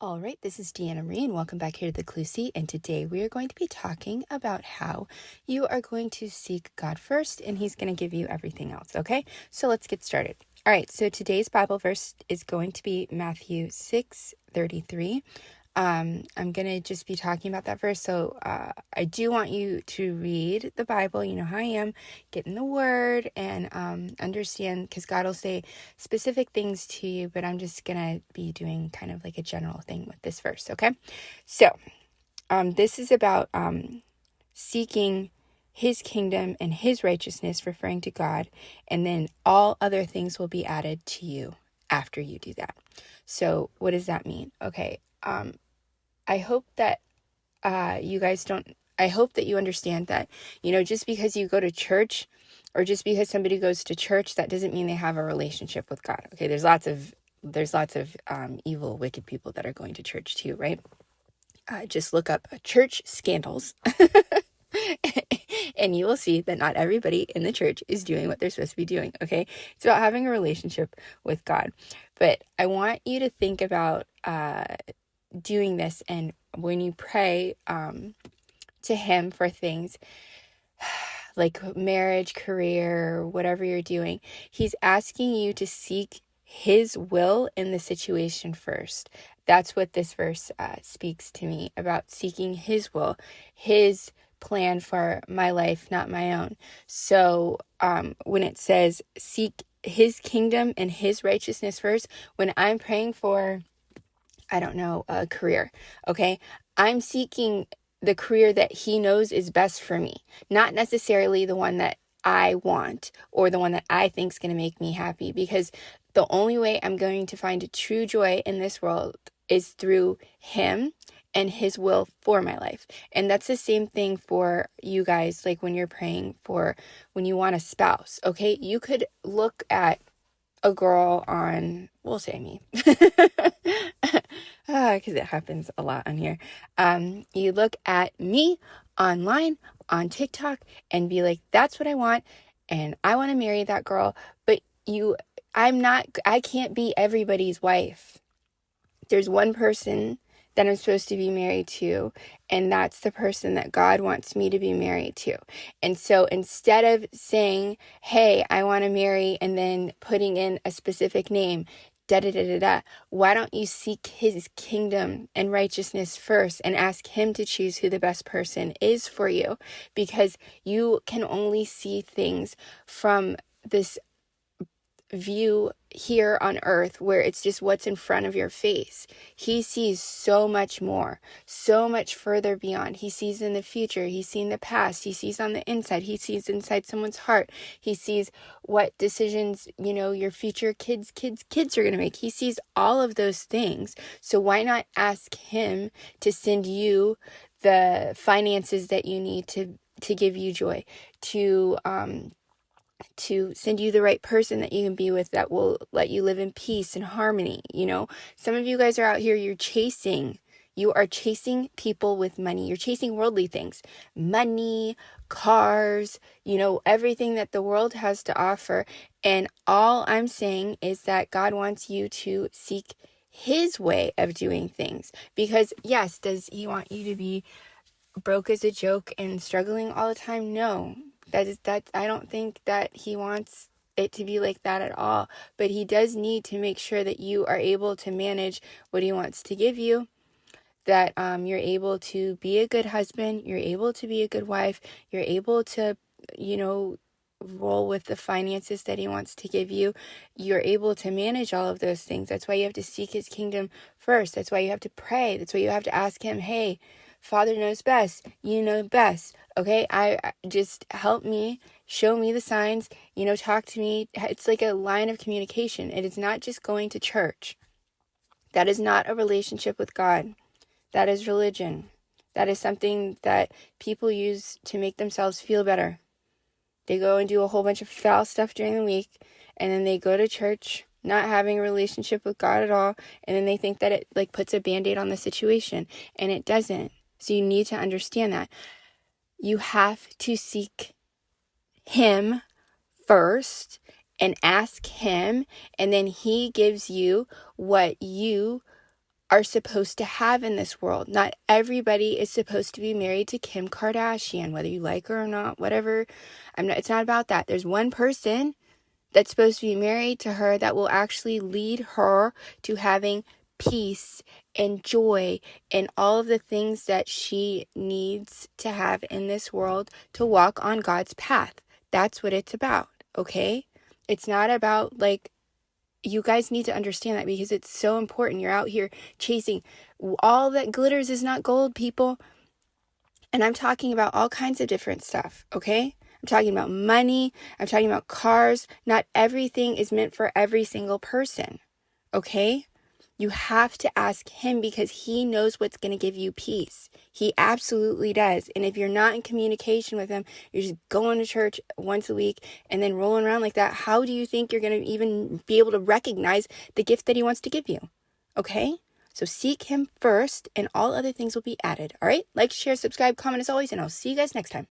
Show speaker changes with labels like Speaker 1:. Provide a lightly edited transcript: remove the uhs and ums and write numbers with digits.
Speaker 1: All right, this is Deanna Marie, and welcome back here to the Clue Seat. And today we are going to be talking about how you are going to seek God first, and He's going to give you everything else. Okay, so let's get started. All right, so today's Bible verse is going to be Matthew 6:33. I'm going to just be talking about that verse. So I do want you to read the Bible. You know how I am, get in the Word and understand, because God will say specific things to you, but I'm just going to be doing kind of like a general thing with this verse, okay? So this is about seeking His kingdom and His righteousness, referring to God, and then all other things will be added to you after you do that. So what does that mean? Okay, I hope that I hope that you understand that, just because you go to church or just because somebody goes to church, that doesn't mean they have a relationship with God. Okay, there's lots of evil, wicked people that are going to church too, right? Just look up church scandals and you will see that not everybody in the church is doing what they're supposed to be doing, okay? It's about having a relationship with God. But I want you to think about doing this, and when you pray to Him for things like marriage, career, whatever you're doing, He's asking you to seek His will in the situation first. That's what this verse speaks to me about, seeking His will, His plan for my life, not my own. So when it says seek His kingdom and His righteousness first, when I'm praying for, I don't know, a career, okay, I'm seeking the career that He knows is best for me, not necessarily the one that I want or the one that I think is going to make me happy, because the only way I'm going to find a true joy in this world is through Him and His will for my life. And that's the same thing for you guys, like when you're praying for, when you want a spouse, okay? You could look at a girl on, we'll say me, because it happens a lot on here. You look at me online on TikTok and be like, that's what I want, and I want to marry that girl. But I can't be everybody's wife. There's one person that I'm supposed to be married to, and that's the person that God wants me to be married to. And so instead of saying, hey, I want to marry, and then putting in a specific name, why don't you seek His kingdom and righteousness first and ask Him to choose who the best person is for you? Because you can only see things from this view here on earth where it's just what's in front of your face. He sees so much more, so much further beyond. He sees in the future, He's seen the past, He sees on the inside, He sees inside someone's heart, He sees what decisions, your future kids are going to make. He sees all of those things. So why not ask Him to send you the finances that you need to give you joy, to send you the right person that you can be with, that will let you live in peace and harmony. Some of you guys are out here, you are chasing people with money. You're chasing worldly things, money, cars, everything that the world has to offer. And all I'm saying is that God wants you to seek His way of doing things. Because yes, does He want you to be broke as a joke and struggling all the time? No. I don't think that He wants it to be like that at all. But He does need to make sure that you are able to manage what He wants to give you, that you're able to be a good husband, you're able to be a good wife, you're able to, roll with the finances that He wants to give you. You're able to manage all of those things. That's why you have to seek His kingdom first. That's why you have to pray. That's why you have to ask Him, hey, Father knows best. You know best. Okay, I just help me, show me the signs, talk to me. It's like a line of communication. It is not just going to church. That is not a relationship with God. That is religion. That is something that people use to make themselves feel better. They go and do a whole bunch of foul stuff during the week, and then they go to church not having a relationship with God at all, and then they think that it like puts a Band-Aid on the situation, and it doesn't. So you need to understand that. You have to seek Him first and ask Him, and then He gives you what you are supposed to have in this world. Not everybody is supposed to be married to Kim Kardashian, whether you like her or not, whatever. It's not about that. There's one person that's supposed to be married to her that will actually lead her to having peace and joy and all of the things that she needs to have in this world to walk on God's path. That's what it's about, okay? It's not about, like, you guys need to understand that, because it's so important. You're out here chasing. All that glitters is not gold, people. And I'm talking about all kinds of different stuff, okay? I'm talking about money. I'm talking about cars. Not everything is meant for every single person, okay? You have to ask him, because he knows what's going to give you peace. He absolutely does. And if you're not in communication with him, you're just going to church once a week and then rolling around like that, how do you think you're going to even be able to recognize the gift that he wants to give you? Okay? So seek him first, and all other things will be added. All right? Like, share, subscribe, comment as always, and I'll see you guys next time.